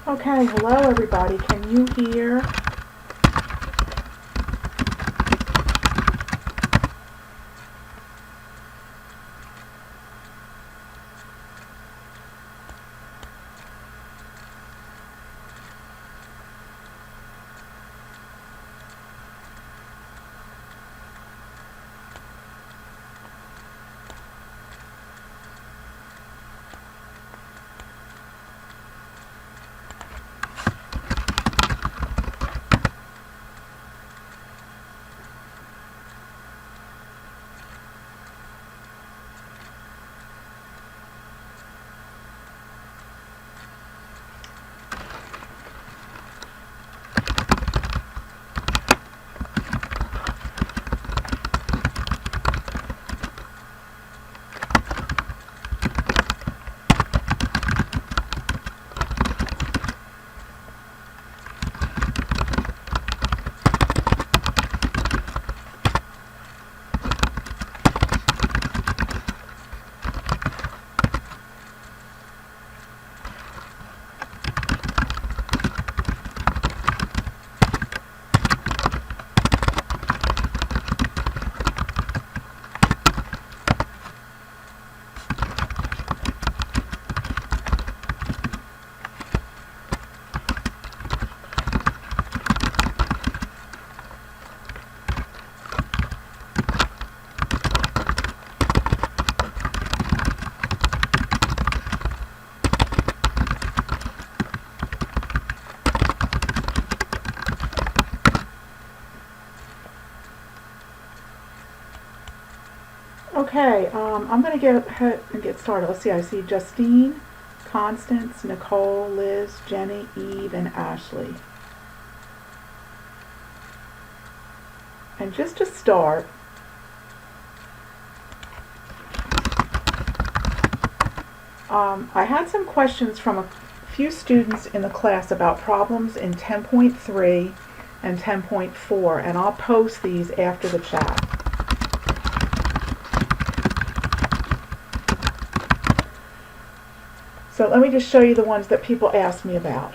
Okay, hello everybody. Can you hear? Okay, I'm going to get ahead and get started. Let's see, I see Justine, Constance, Nicole, Liz, Jenny, Eve, and Ashley. And just to start, I had some questions from a few students in the class about problems in 10.3 and 10.4, and I'll post these after the chat. So let me just show you the ones that people asked me about.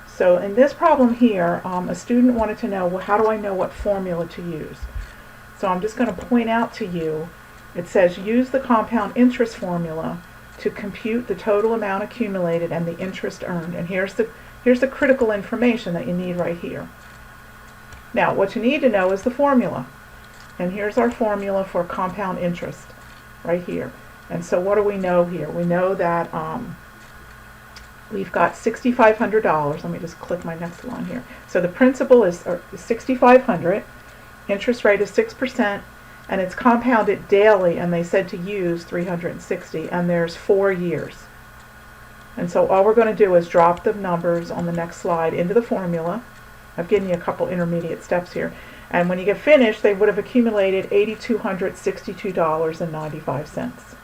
So in this problem here, a student wanted to know, well, how do I know what formula to use? So I'm just going to point out to you, it says use the compound interest formula to compute the total amount accumulated and the interest earned. And here's the critical information that you need right here. Now what you need to know is the formula. And here's our formula for compound interest right here. And so what do we know here? We know that we've got $6,500. Let me just click my next one here. So the principal is $6,500, interest rate is 6%, and it's compounded daily, and they said to use 360, and there's 4 years. And so all we're going to do is drop the numbers on the next slide into the formula. I've given you a couple intermediate steps here. And when you get finished, they would have accumulated $8,262.95.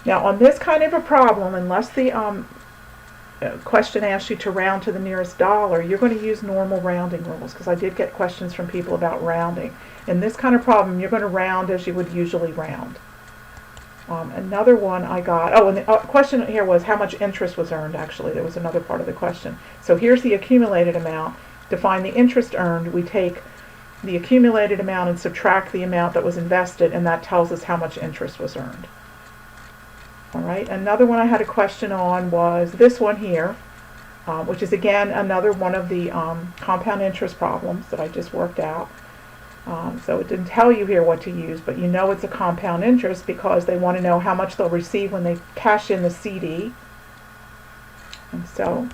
Now on this kind of a problem, unless the question asks you to round to the nearest dollar, you're going to use normal rounding rules, because I did get questions from people about rounding. In this kind of problem, you're going to round as you would usually round. Another one I got, and the question here was how much interest was earned. Actually, there was another part of the question. So here's the accumulated amount. To find the interest earned, we take the accumulated amount and subtract the amount that was invested, and that tells us how much interest was earned. Alright, another one I had a question on was this one here, which is again another one of the compound interest problems that I just worked out. So it didn't tell you here what to use, but you know it's a compound interest because they want to know how much they'll receive when they cash in the CD. And so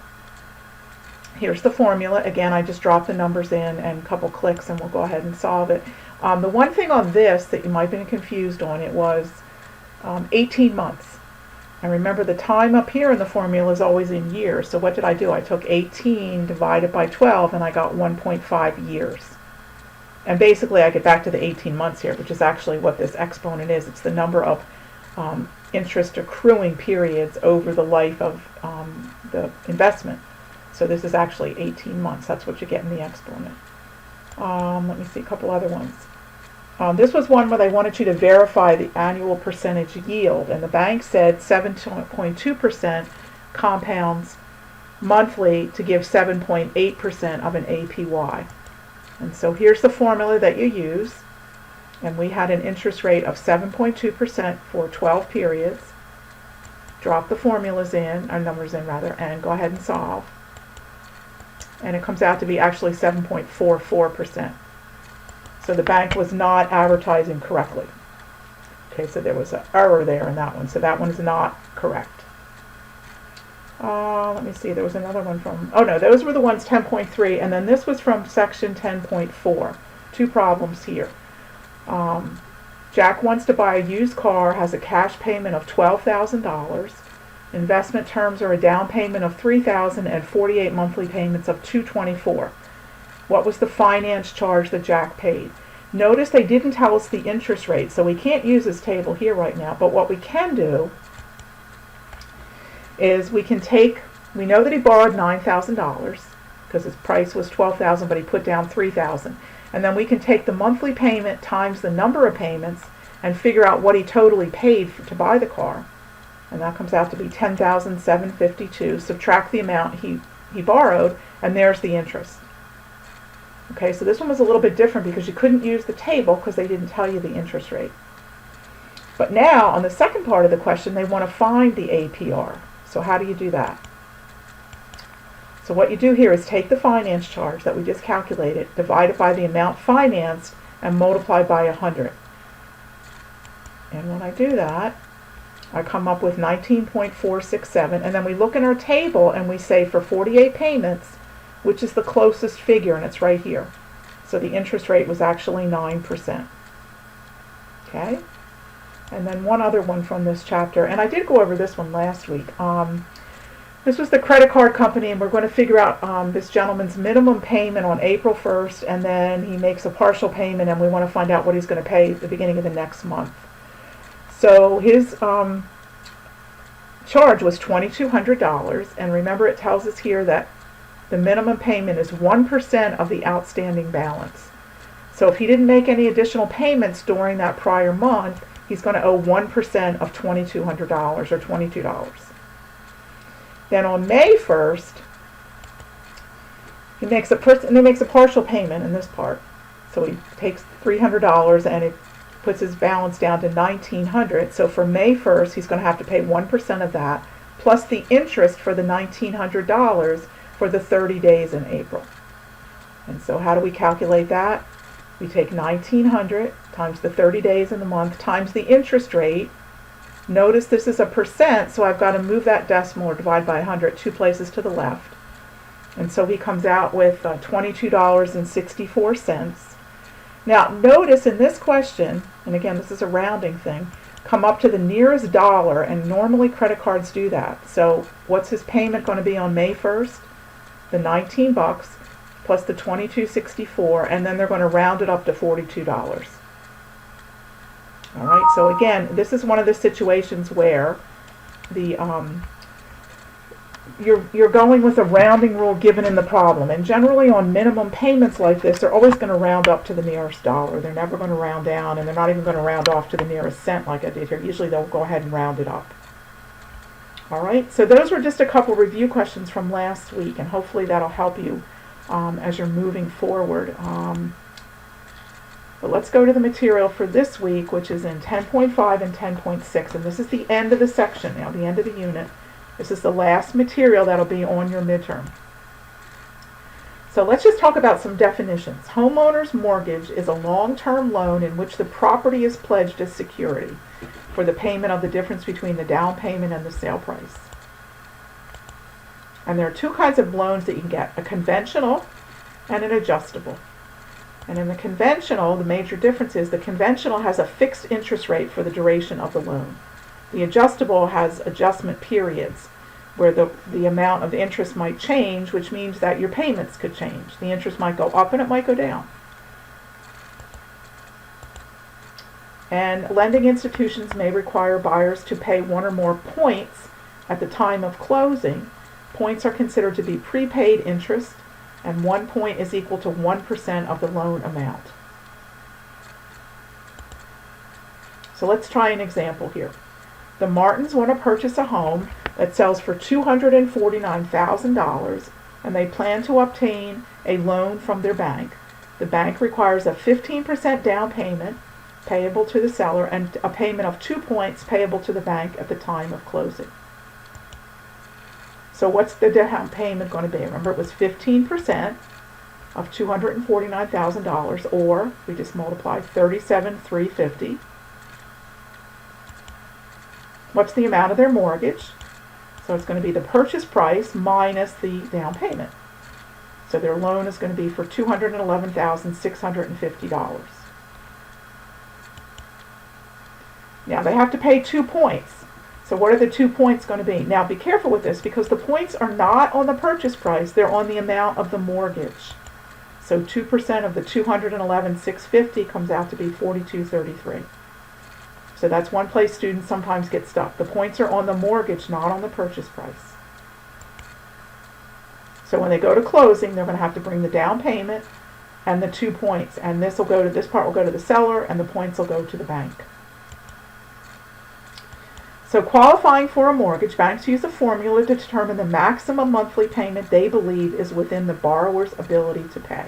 here's the formula. Again, I just dropped the numbers in and a couple clicks and we'll go ahead and solve it. The one thing on this that you might have been confused on, it was 18 months. And remember, the time up here in the formula is always in years. So what did I do? I took 18 divided by 12 and I got 1.5 years. And basically I get back to the 18 months here, which is actually what this exponent is. It's the number of interest accruing periods over the life of the investment. So this is actually 18 months. That's what you get in the exponent. Let me see a couple other ones. This was one where they wanted you to verify the annual percentage yield, and the bank said 7.2% compounds monthly to give 7.8% of an APY. And so here's the formula that you use. And we had an interest rate of 7.2% for 12 periods. Drop the formulas in, or numbers in rather, and go ahead and solve. And it comes out to be actually 7.44%. So the bank was not advertising correctly. Okay, so there was an error there in that one. So that one is not correct. Let me see, there was another one from, oh no, those were the ones 10.3, and then this was from section 10.4. Two problems here. Jack wants to buy a used car, has a cash payment of $12,000. Investment terms are a down payment of $3,000 and 48 monthly payments of $224. What was the finance charge that Jack paid? Notice they didn't tell us the interest rate, so we can't use this table here right now, but what we can do is we know that he borrowed $9,000 because his price was $12,000, but he put down $3,000. And then we can take the monthly payment times the number of payments and figure out what he totally paid to buy the car. And that comes out to be $10,752. Subtract the amount he borrowed, and there's the interest. Okay, so this one was a little bit different because you couldn't use the table because they didn't tell you the interest rate. But now, on the second part of the question, they want to find the APR. So how do you do that? So what you do here is take the finance charge that we just calculated, divide it by the amount financed, and multiply by 100. And when I do that, I come up with 19.467, and then we look in our table and we say for 48 payments, which is the closest figure, and it's right here. So the interest rate was actually 9%. Okay? And then one other one from this chapter, and I did go over this one last week. This was the credit card company, and we're going to figure out this gentleman's minimum payment on April 1st, and then he makes a partial payment, and we want to find out what he's going to pay at the beginning of the next month. So his charge was $2,200, and remember it tells us here that the minimum payment is 1% of the outstanding balance. So if he didn't make any additional payments during that prior month, he's going to owe 1% of $2,200 or $22. Then on May 1st, he makes a partial payment in this part. So he takes $300 and it puts his balance down to $1,900. So for May 1st, he's going to have to pay 1% of that, plus the interest for the $1,900 for the 30 days in April. And so how do we calculate that? We take $1,900 times the 30 days in the month times the interest rate. Notice this is a percent, so I've got to move that decimal or divide by 100 two places to the left. And so he comes out with $22.64. Now notice in this question, and again this is a rounding thing, come up to the nearest dollar, and normally credit cards do that. So what's his payment going to be on May 1st? The $19 plus the $22.64, and then they're going to round it up to $42. All right, so again, this is one of the situations where the you're going with a rounding rule given in the problem, and generally on minimum payments like this, they're always going to round up to the nearest dollar. They're never going to round down, and they're not even going to round off to the nearest cent like I did here. Usually they'll go ahead and round it up. All right, so those were just a couple review questions from last week, and hopefully that'll help you as you're moving forward. But let's go to the material for this week, which is in 10.5 and 10.6, and this is the end of the section now, the end of the unit. This is the last material that'll be on your midterm. So let's just talk about some definitions. Homeowner's mortgage is a long-term loan in which the property is pledged as security for the payment of the difference between the down payment and the sale price. And there are two kinds of loans that you can get, a conventional and an adjustable. And in the conventional, the major difference is the conventional has a fixed interest rate for the duration of the loan. The adjustable has adjustment periods where the amount of interest might change, which means that your payments could change. The interest might go up and it might go down. And lending institutions may require buyers to pay one or more points at the time of closing. Points are considered to be prepaid interest, and 1 point is equal to 1% of the loan amount. So let's try an example here. The Martins want to purchase a home that sells for $249,000, and they plan to obtain a loan from their bank. The bank requires a 15% down payment payable to the seller and a payment of 2 points payable to the bank at the time of closing. So what's the down payment going to be? Remember, it was 15% of $249,000, or we just multiply $37,350. What's the amount of their mortgage? So it's going to be the purchase price minus the down payment. So their loan is going to be for $211,650. Now they have to pay 2 points. So what are the 2 points going to be? Now be careful with this, because the points are not on the purchase price, they're on the amount of the mortgage. So 2% of the $211,650 comes out to be $42.33. So that's one place students sometimes get stuck. The points are on the mortgage, not on the purchase price. So when they go to closing, they're going to have to bring the down payment and the 2 points, and this part will go to the seller, and the points will go to the bank. So qualifying for a mortgage, banks use a formula to determine the maximum monthly payment they believe is within the borrower's ability to pay.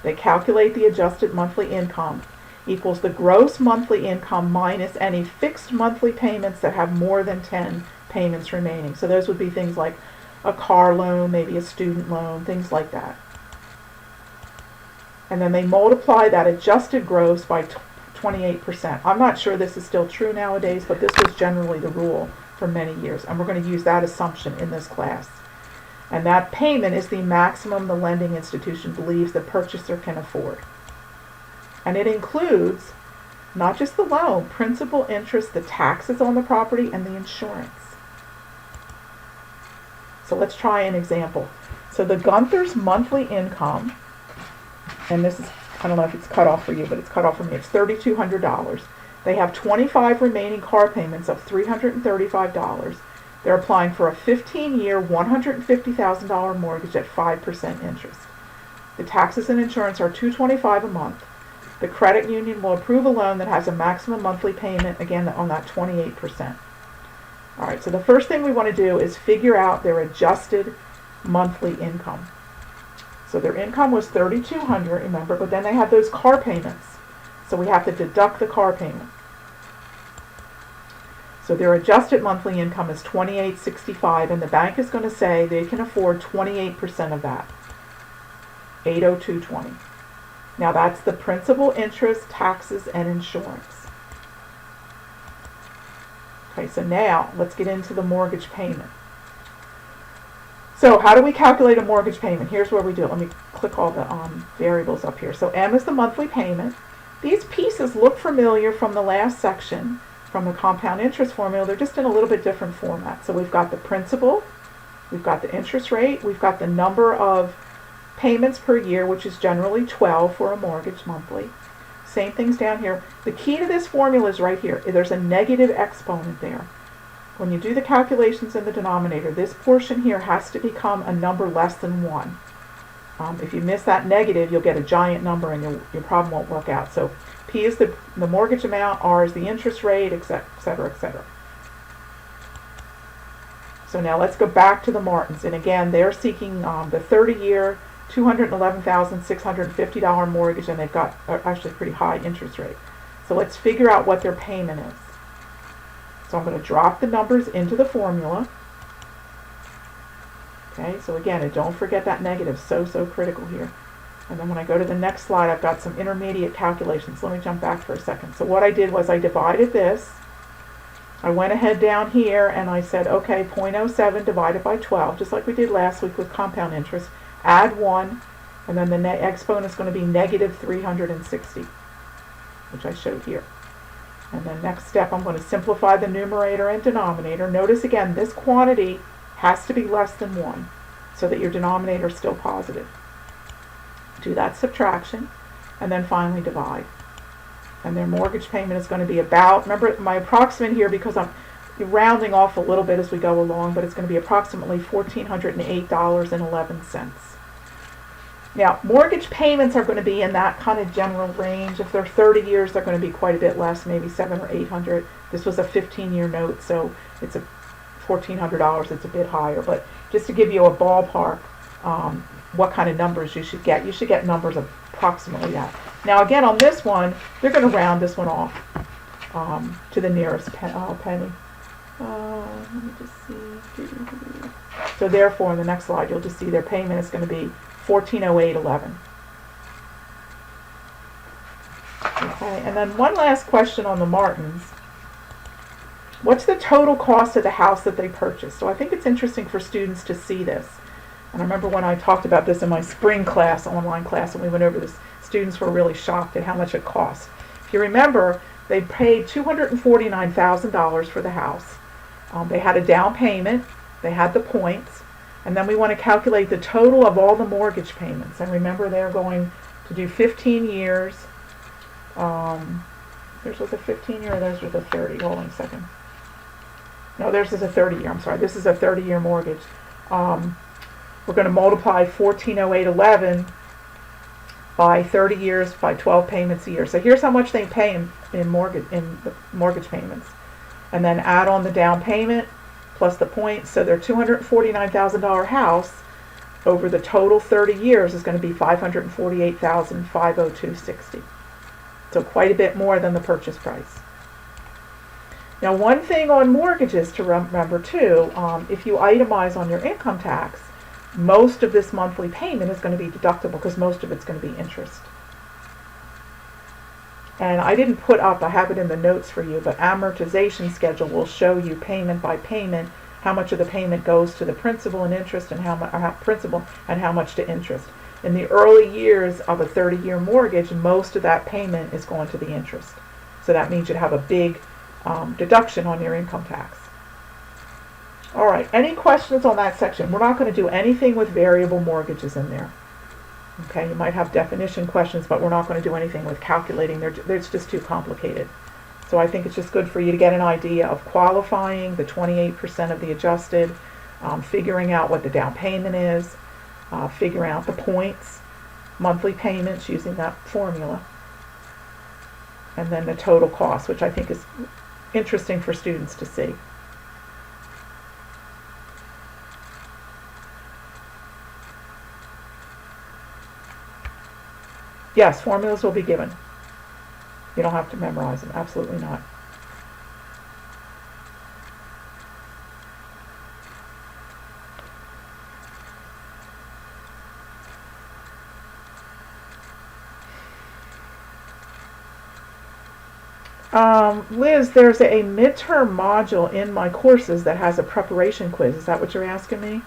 They calculate the adjusted monthly income equals the gross monthly income minus any fixed monthly payments that have more than 10 payments remaining. So those would be things like a car loan, maybe a student loan, things like that. And then they multiply that adjusted gross by 28%. I'm not sure this is still true nowadays, but this was generally the rule for many years, and we're going to use that assumption in this class. And that payment is the maximum the lending institution believes the purchaser can afford. And it includes not just the loan, principal, interest, the taxes on the property, and the insurance. So let's try an example. So the Gunther's monthly income, and this is, I don't know if it's cut off for you, but it's cut off for me. It's $3,200. They have 25 remaining car payments of $335. They're applying for a 15-year, $150,000 mortgage at 5% interest. The taxes and insurance are $225 a month. The credit union will approve a loan that has a maximum monthly payment, again, on that 28%. All right, so the first thing we want to do is figure out their adjusted monthly income. So their income was $3,200, remember, but then they have those car payments. So we have to deduct the car payment. So their adjusted monthly income is $2,865, and the bank is going to say they can afford 28% of that, $802.20. Now that's the principal, interest, taxes, and insurance. Okay, so now let's get into the mortgage payment. So how do we calculate a mortgage payment? Here's where we do it. Let me click all the variables up here. So M is the monthly payment. These pieces look familiar from the last section, from the compound interest formula. They're just in a little bit different format. So we've got the principal, we've got the interest rate, we've got the number of payments per year, which is generally 12 for a mortgage monthly. Same things down here. The key to this formula is right here. There's a negative exponent there. When you do the calculations in the denominator, this portion here has to become a number less than 1. If you miss that negative, you'll get a giant number and your problem won't work out. So P is the mortgage amount, R is the interest rate, etc., etc. So now let's go back to the Martins. And again, they're seeking the 30-year, $211,650 mortgage, and they've got actually a pretty high interest rate. So let's figure out what their payment is. So I'm going to drop the numbers into the formula. Okay, so again, don't forget that negative, so critical here. And then when I go to the next slide, I've got some intermediate calculations. Let me jump back for a second. So what I did was I divided this. I went ahead down here and I said, okay, 0.07 divided by 12, just like we did last week with compound interest. Add 1, and then the exponent is going to be negative 360, which I showed here. And then next step, I'm going to simplify the numerator and denominator. Notice again, this quantity has to be less than 1 so that your denominator is still positive. Do that subtraction, and then finally divide. And their mortgage payment is going to be about, remember my approximate here because I'm rounding off a little bit as we go along, but it's going to be approximately $1,408.11. Now, mortgage payments are going to be in that kind of general range. If they're 30 years, they're going to be quite a bit less, maybe $700 or $800. This was a 15-year note, so it's a $1,400, it's a bit higher, but just to give you a ballpark, what kind of numbers you should get. You should get numbers of approximately that. Now again, on this one, they're going to round this one off to the nearest penny. Let me just see. So therefore, in the next slide, you'll just see their payment is going to be $1,408.11. Okay, and then one last question on the Martins. What's the total cost of the house that they purchased? So I think it's interesting for students to see this. And I remember when I talked about this in my spring class, online class, and we went over this, students were really shocked at how much it cost. If you remember, they paid $249,000 for the house. They had a down payment, they had the points, and then we want to calculate the total of all the mortgage payments. And remember, they're going to do 15 years. Theirs was a 15-year, theirs was a 30. Hold on a second. No, theirs is a 30-year. I'm sorry. This is a 30-year mortgage. We're going to multiply 1408.11 by 30 years by 12 payments a year. So here's how much they pay in mortgage payments, and then add on the down payment plus the points. So their $249,000 house over the total 30 years is going to be $548,502.60. So quite a bit more than the purchase price. Now, one thing on mortgages to remember too, if you itemize on your income tax, most of this monthly payment is going to be deductible because most of it's going to be interest. And I didn't put up, I have it in the notes for you, but amortization schedule will show you payment by payment how much of the payment goes to the principal and interest and how much to interest. In the early years of a 30-year mortgage, most of that payment is going to the interest. So that means you'd have a big deduction on your income tax. All right, any questions on that section? We're not going to do anything with variable mortgages in there. Okay, you might have definition questions, but we're not going to do anything with calculating. It's just too complicated. So I think it's just good for you to get an idea of qualifying, the 28% of the adjusted, figuring out what the down payment is, figuring out the points, monthly payments using that formula, and then the total cost, which I think is interesting for students to see. Yes, formulas will be given. You don't have to memorize them. Absolutely not. Liz, there's a midterm module in my courses that has a preparation quiz. Is that what you're asking me?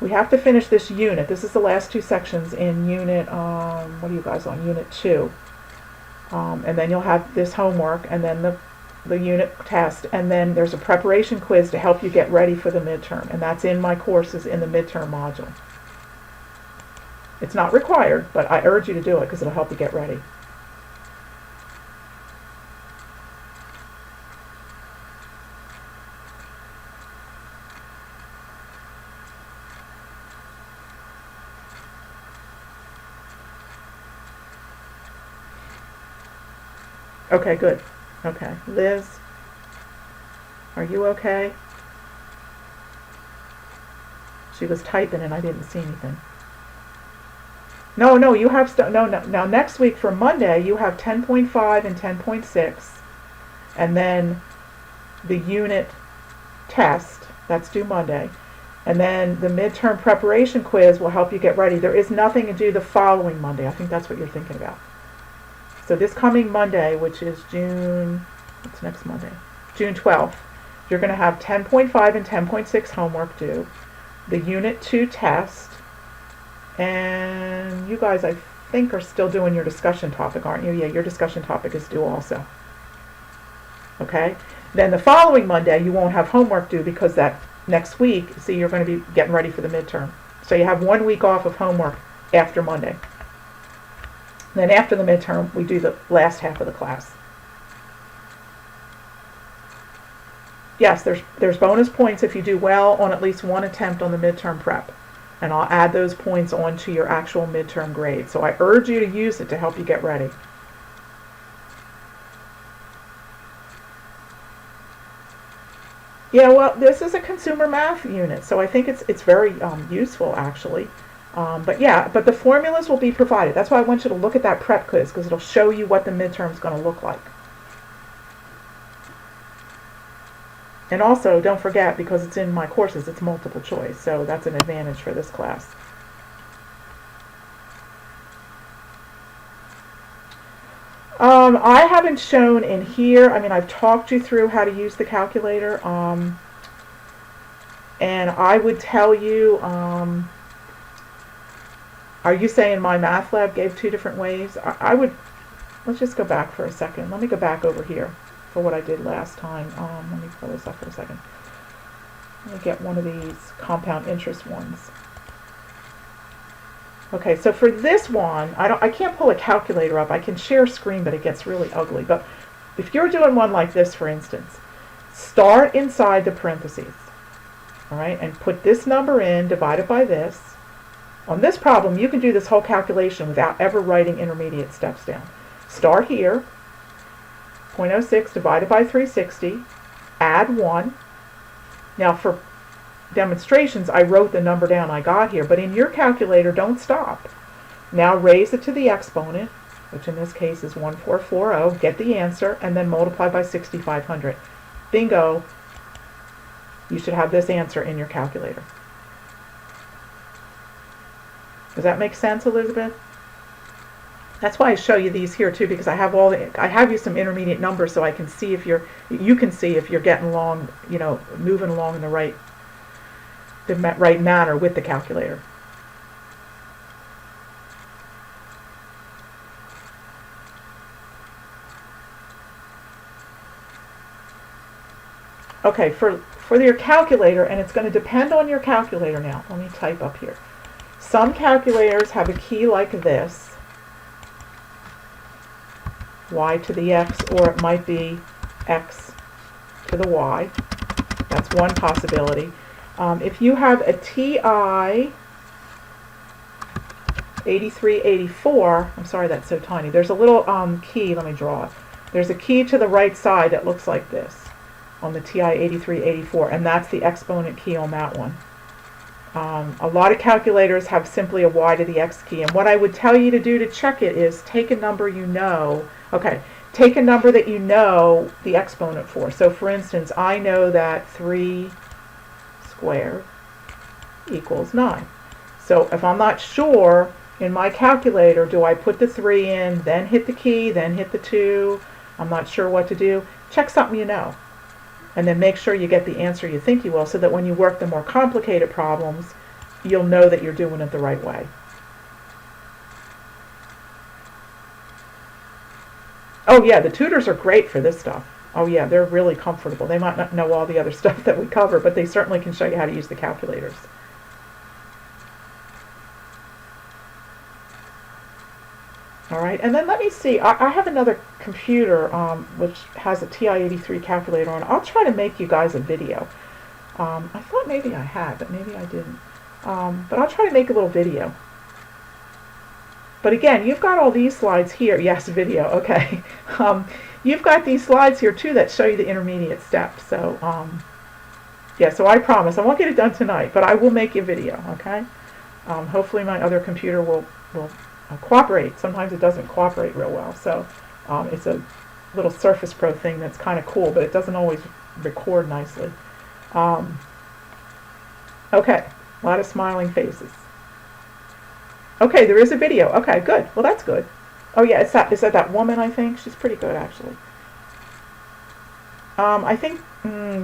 We have to finish this unit. This is the last two sections in unit, what are you guys on? Unit 2. And then you'll have this homework and then the unit test, and then there's a preparation quiz to help you get ready for the midterm. And that's in my courses in the midterm module. It's not required, but I urge you to do it because it'll help you get ready. Okay, good. Okay, Liz, are you okay? She was typing and I didn't see anything. No, you have no. Now next week for Monday you have 10.5 and 10.6, and then the unit test that's due Monday, and then the midterm preparation quiz will help you get ready. There is nothing to do the following Monday. I think that's what you're thinking about. So this coming Monday, which is what's next Monday? June 12th, you're going to have 10.5 and 10.6 homework due, the Unit 2 test, and you guys, I think, are still doing your discussion topic, aren't you? Yeah, your discussion topic is due also. Okay? Then the following Monday, you won't have homework due because that next week, see, you're going to be getting ready for the midterm. So you have 1 week off of homework after Monday. Then after the midterm, we do the last half of the class. Yes, there's bonus points if you do well on at least one attempt on the midterm prep. And I'll add those points onto your actual midterm grade. So I urge you to use it to help you get ready. Yeah, well, this is a consumer math unit, so I think it's very useful actually. But yeah, but the formulas will be provided. That's why I want you to look at that prep quiz because it'll show you what the midterm is going to look like. And also, don't forget, because it's in my courses, it's multiple choice, so that's an advantage for this class. I haven't shown in here, I mean, I've talked you through how to use the calculator, and I would tell you, are you saying my math lab gave 2 different ways? I would, let's just go back for a second. Let me go back over here for what I did last time. Let me pull this up for a second. Let me get one of these compound interest ones. Okay, so for this one, I can't pull a calculator up. I can share screen, but it gets really ugly. But if you're doing one like this, for instance, start inside the parentheses, all right, and put this number in, divide it by this. On this problem, you can do this whole calculation without ever writing intermediate steps down. Start here, 0.06 divided by 360, add 1. Now for demonstrations, I wrote the number down I got here, but in your calculator, don't stop. Now raise it to the exponent, which in this case is 1440, get the answer, and then multiply by 6,500. Bingo! You should have this answer in your calculator. Does that make sense, Elizabeth? That's why I show you these here too, because I have you some intermediate numbers so I can see if you can see if you're getting along, moving along in the right manner with the calculator. Okay, for your calculator, and it's going to depend on your calculator now. Let me type up here. Some calculators have a key like this, y to the x, or it might be x to the y. That's one possibility. If you have a TI 8384, I'm sorry that's so tiny, there's a little key, let me draw it. There's a key to the right side that looks like this on the TI 8384, and that's the exponent key on that one. A lot of calculators have simply a y to the x key, and what I would tell you to do to check it is take a number take a number that you know the exponent for. So for instance, I know that 3 squared equals 9. So if I'm not sure in my calculator, do I put the 3 in, then hit the key, then hit the 2, I'm not sure what to do, check something you know. And then make sure you get the answer you think you will, so that when you work the more complicated problems, you'll know that you're doing it the right way. Oh yeah, the tutors are great for this stuff. Oh yeah, they're really comfortable. They might not know all the other stuff that we cover, but they certainly can show you how to use the calculators. All right, and then let me see. I have another computer which has a TI-83 calculator on. I'll try to make you guys a video. I thought maybe I had, but maybe I didn't. But I'll try to make a little video. But again, you've got all these slides here. Yes, video, okay. You've got these slides here too that show you the intermediate steps. So yeah, so I promise I won't get it done tonight, but I will make you a video, okay? Hopefully my other computer will cooperate. Sometimes it doesn't cooperate real well, so it's a little Surface Pro thing that's kind of cool, but it doesn't always record nicely. Okay, a lot of smiling faces. Okay, there is a video. Okay, good. Well, that's good. Oh yeah, is that that woman, I think? She's pretty good, actually. I think,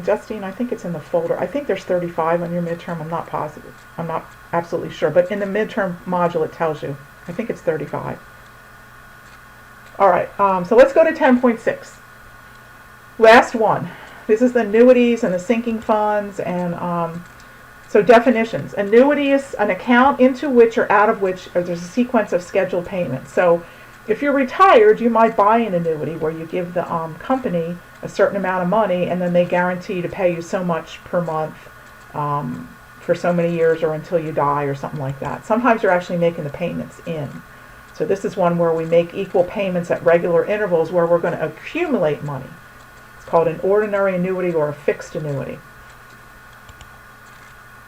Justine, I think it's in the folder. I think there's 35 on your midterm. I'm not positive. I'm not absolutely sure, but in the midterm module it tells you. I think it's 35. All right, so let's go to 10.6. Last one. This is the annuities and the sinking funds, and so definitions. Annuity is an account into which or out of which there's a sequence of scheduled payments. So if you're retired, you might buy an annuity where you give the company a certain amount of money, and then they guarantee to pay you so much per month for so many years or until you die or something like that. Sometimes you're actually making the payments in. So this is one where we make equal payments at regular intervals where we're going to accumulate money. It's called an ordinary annuity or a fixed annuity.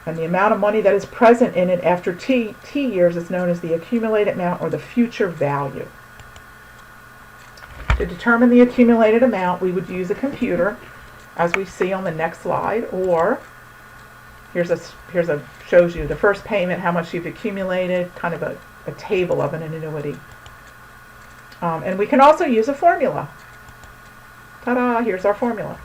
And the amount of money that is present in it after T years is known as the accumulated amount or the future value. To determine the accumulated amount, we would use a computer, as we see on the next slide, or here's a shows you the first payment, how much you've accumulated, kind of a table of an annuity. And we can also use a formula. Ta-da, here's our formula.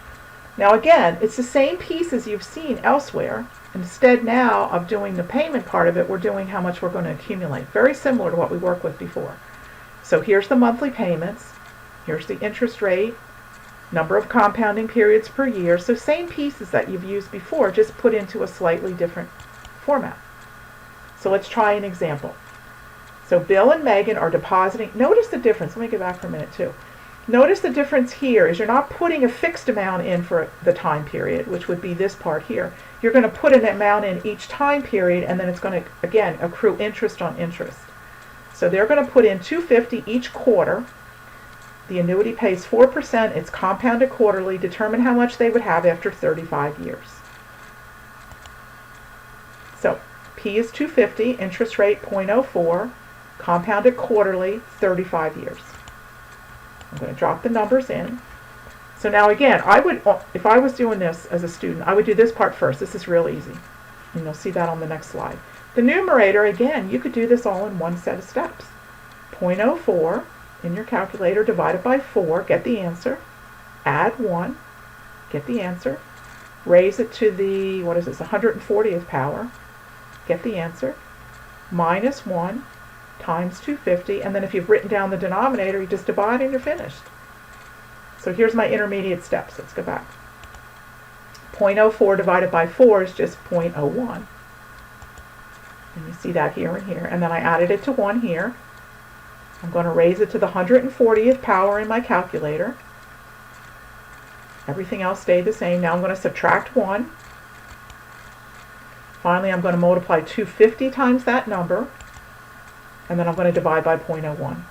Now again, it's the same pieces you've seen elsewhere. Instead now of doing the payment part of it, we're doing how much we're going to accumulate. Very similar to what we worked with before. So here's the monthly payments. Here's the interest rate, number of compounding periods per year. So same pieces that you've used before, just put into a slightly different format. So let's try an example. So Bill and Megan are depositing. Notice the difference. Let me go back for a minute too. Notice the difference here is you're not putting a fixed amount in for the time period, which would be this part here. You're going to put an amount in each time period, and then it's going to, again, accrue interest on interest. So they're going to put in $250 each quarter. The annuity pays 4%. It's compounded quarterly. Determine how much they would have after 35 years. So P is $250, interest rate 0.04, compounded quarterly, 35 years. I'm going to drop the numbers in. So now again, if I was doing this as a student, I would do this part first. This is real easy. And you'll see that on the next slide. The numerator, again, you could do this all in one set of steps. 0.04 in your calculator divided by 4, get the answer. Add 1, get the answer. Raise it to the, 140th power, get the answer. Minus 1 times 250, and then if you've written down the denominator, you just divide and you're finished. So here's my intermediate steps. Let's go back. 0.04 divided by 4 is just 0.01. And you see that here and here. And then I added it to 1 here. I'm going to raise it to the 140th power in my calculator. Everything else stayed the same. Now I'm going to subtract 1. Finally, I'm going to multiply 250 times that number. And then I'm going to divide by 0.01.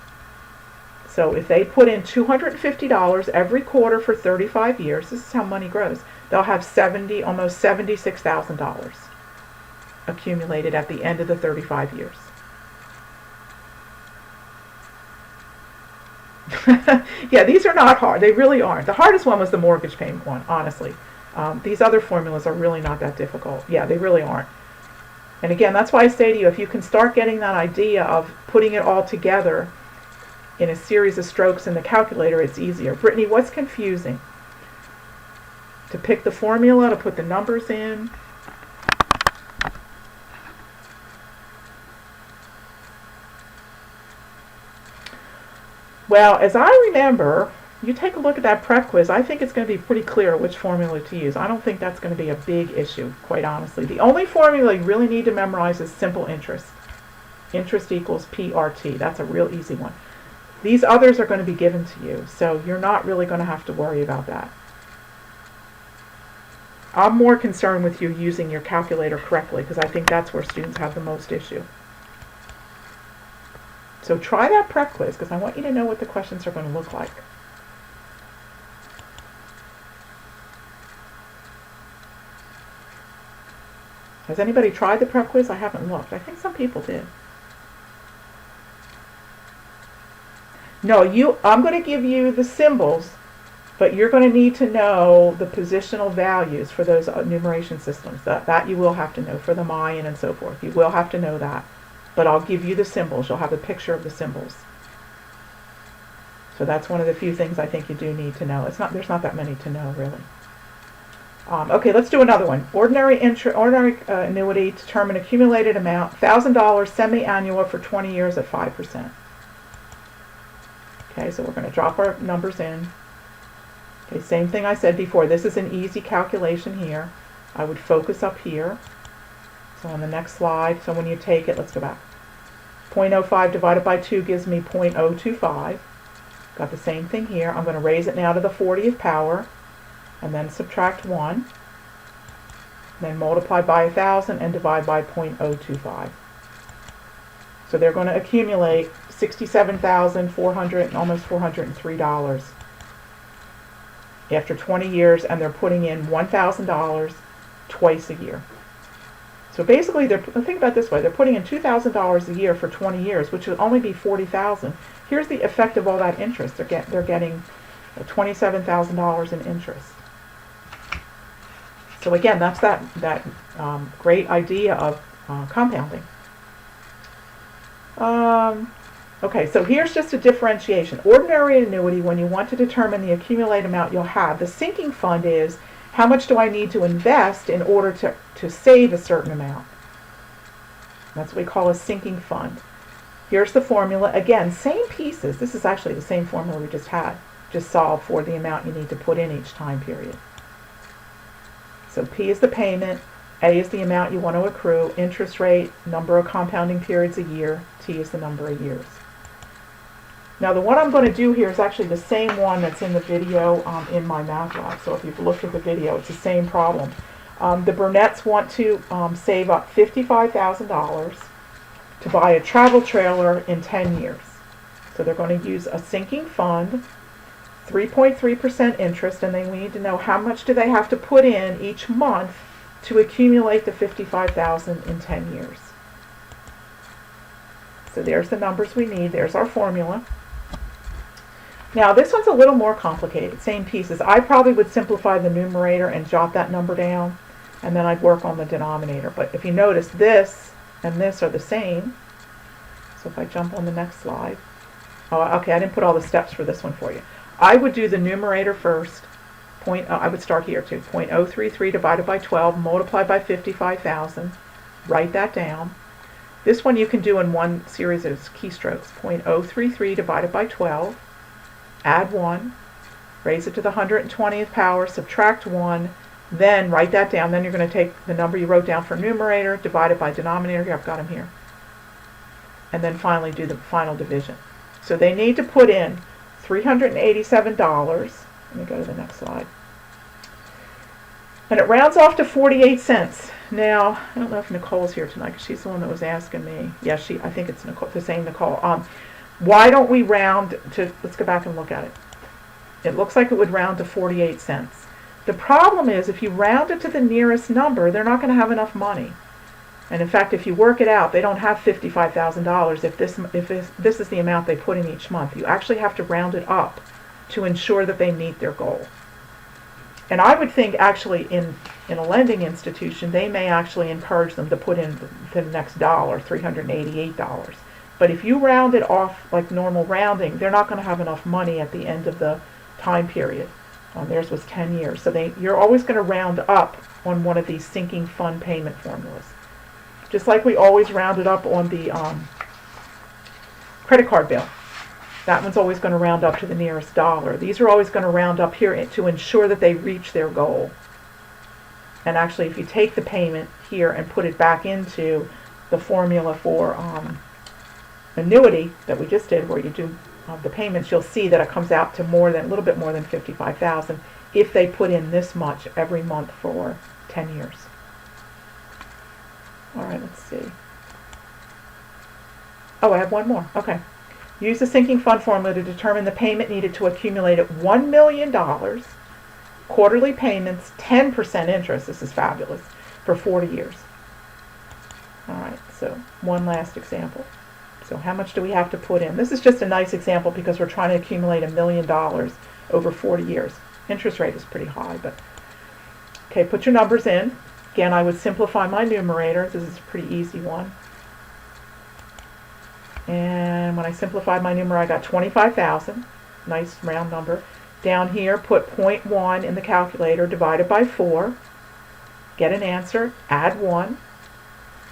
So if they put in $250 every quarter for 35 years, this is how money grows, they'll have almost $76,000 accumulated at the end of the 35 years. Yeah, these are not hard. They really aren't. The hardest one was the mortgage payment one, honestly. These other formulas are really not that difficult. Yeah, they really aren't. And again, that's why I say to you, if you can start getting that idea of putting it all together in a series of strokes in the calculator, it's easier. Brittany, what's confusing? To pick the formula, to put the numbers in? Well, as I remember, you take a look at that prep quiz, I think it's going to be pretty clear which formula to use. I don't think that's going to be a big issue, quite honestly. The only formula you really need to memorize is simple interest. Interest equals PRT. That's a real easy one. These others are going to be given to you, so you're not really going to have to worry about that. I'm more concerned with you using your calculator correctly, because I think that's where students have the most issue. So try that prep quiz, because I want you to know what the questions are going to look like. Has anybody tried the prep quiz? I haven't looked. I think some people did. No, I'm going to give you the symbols, but you're going to need to know the positional values for those enumeration systems. That you will have to know for the Mayan and so forth. You will have to know that. But I'll give you the symbols. You'll have a picture of the symbols. So that's one of the few things I think you do need to know. There's not that many to know, really. Okay, let's do another one. Ordinary annuity, determine accumulated amount, $1,000 semi-annual for 20 years at 5%. Okay, so we're going to drop our numbers in. Okay, same thing I said before. This is an easy calculation here. I would focus up here. So on the next slide, so when you take it, let's go back. 0.05 divided by 2 gives me 0.025. Got the same thing here. I'm going to raise it now to the 40th power, and then subtract 1. Then multiply by 1,000 and divide by 0.025. So they're going to accumulate $67,400 and almost $403 after 20 years, and they're putting in $1,000 twice a year. So basically, think about it this way: they're putting in $2,000 a year for 20 years, which would only be $40,000. Here's the effect of all that interest. They're getting $27,000 in interest. So again, that's that great idea of compounding. Okay, so here's just a differentiation. Ordinary annuity, when you want to determine the accumulated amount you'll have, the sinking fund is how much do I need to invest in order to save a certain amount. That's what we call a sinking fund. Here's the formula. Again, same pieces. This is actually the same formula we just had, just solved for the amount you need to put in each time period. So P is the payment, A is the amount you want to accrue, interest rate, number of compounding periods a year, T is the number of years. Now the one I'm going to do here is actually the same one that's in the video in my math lab. So if you've looked at the video, it's the same problem. The Burnett's want to save up $55,000 to buy a travel trailer in 10 years. So they're going to use a sinking fund, 3.3% interest, and they need to know how much do they have to put in each month to accumulate the $55,000 in 10 years. So there's the numbers we need. There's our formula. Now this one's a little more complicated, same pieces. I probably would simplify the numerator and jot that number down, and then I'd work on the denominator. But if you notice, this and this are the same. So if I jump on the next slide. Oh, okay, I didn't put all the steps for this one for you. I would do the numerator first. I would start here too. 0.033 divided by 12 multiplied by 55,000. Write that down. This one you can do in one series of keystrokes. 0.033 divided by 12. Add 1, raise it to the 120th power, subtract 1, then write that down. Then you're going to take the number you wrote down for numerator, divide it by denominator. Here, I've got them here. And then finally do the final division. So they need to put in $387. Let me go to the next slide. And it rounds off to 48 cents. Now, I don't know if Nicole's here tonight because she's the one that was asking me. Yeah, I think it's Nicole, the same Nicole. Why don't we round to, let's go back and look at it. It looks like it would round to 48 cents. The problem is if you round it to the nearest number, they're not going to have enough money. And in fact, if you work it out, they don't have $55,000 if this is the amount they put in each month. You actually have to round it up to ensure that they meet their goal. And I would think actually in a lending institution, they may actually encourage them to put in the next dollar, $388. But if you round it off like normal rounding, they're not going to have enough money at the end of the time period. Theirs was 10 years. So you're always going to round up on one of these sinking fund payment formulas. Just like we always rounded up on the credit card bill. That one's always going to round up to the nearest dollar. These are always going to round up here to ensure that they reach their goal. And actually, if you take the payment here and put it back into the formula for annuity that we just did, where you do the payments, you'll see that it comes out to a little bit more than 55,000 if they put in this much every month for 10 years. All right, let's see. Oh, I have one more. Okay. Use the sinking fund formula to determine the payment needed to accumulate at $1 million, quarterly payments, 10% interest, this is fabulous, for 40 years. All right, so one last example. So how much do we have to put in? This is just a nice example because we're trying to accumulate $1 million over 40 years. Interest rate is pretty high, but okay, put your numbers in. Again, I would simplify my numerator. This is a pretty easy one. And when I simplified my numerator, I got 25,000. Nice round number. Down here, put 0.1 in the calculator, divided by 4. Get an answer, add 1.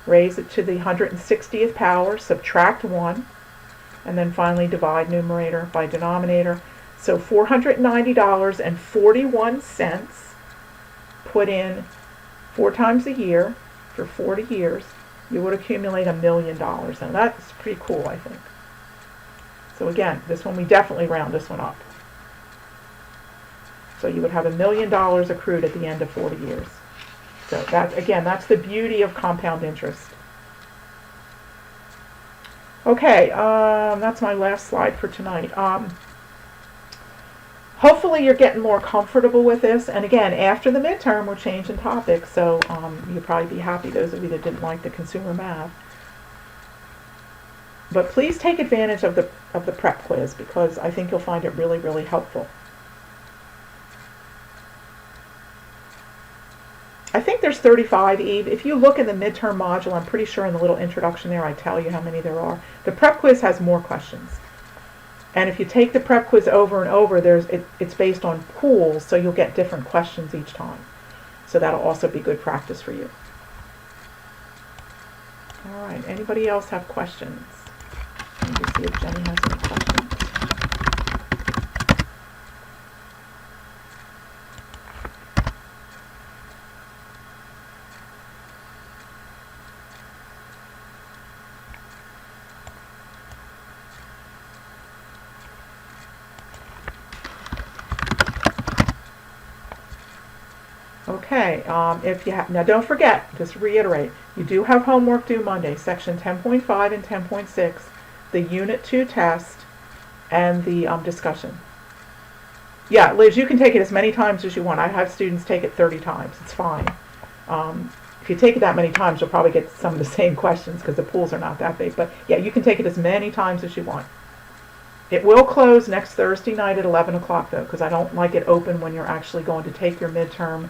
Raise it to the 160th power, subtract 1. And then finally divide numerator by denominator. So $490.41 put in 4 times a year for 40 years. You would accumulate $1 million. And that's pretty cool, I think. So again, this one we definitely round this one up. So you would have $1 million accrued at the end of 40 years. So that, again, that's the beauty of compound interest. Okay, that's my last slide for tonight. hopefully you're getting more comfortable with this. And again, after the midterm, we're changing topics, so you'll probably be happy, those of you that didn't like the consumer math. But please take advantage of the prep quiz, because I think you'll find it really, really helpful. I think there's 35, Eve. If you look in the midterm module, I'm pretty sure in the little introduction there I tell you how many there are. The prep quiz has more questions. And if you take the prep quiz over and over, it's based on pools, so you'll get different questions each time. So that'll also be good practice for you. All right, anybody else have questions? Let me see if Jenny has any questions. Okay, if you now don't forget, just reiterate, you do have homework due Monday, section 10.5 and 10.6, the Unit 2 test, and the discussion. Yeah, Liz, you can take it as many times as you want. I have students take it 30 times. It's fine. If you take it that many times, you'll probably get some of the same questions because the pools are not that big. But yeah, you can take it as many times as you want. It will close next Thursday night at 11 o'clock, though, because I don't like it open when you're actually going to take your midterm.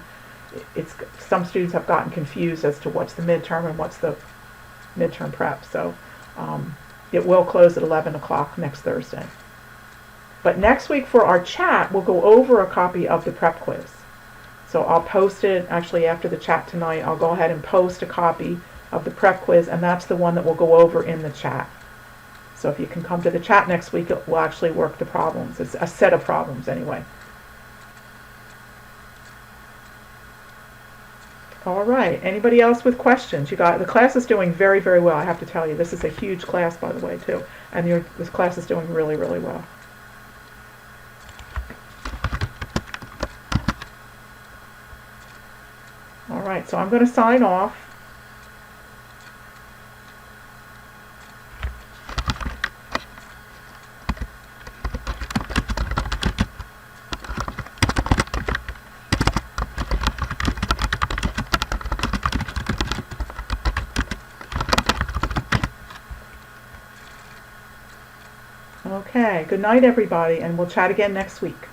Some students have gotten confused as to what's the midterm and what's the midterm prep. So it will close at 11 o'clock next Thursday. But next week for our chat, we'll go over a copy of the prep quiz. So I'll post it, actually after the chat tonight, I'll go ahead and post a copy of the prep quiz, and that's the one that we'll go over in the chat. So if you can come to the chat next week, we'll actually work the problems. It's a set of problems anyway. All right, anybody else with questions? The class is doing very, very well, I have to tell you. This is a huge class, by the way, too. And this class is doing really, really well. All right, so I'm going to sign off. Okay, good night, everybody, and we'll chat again next week.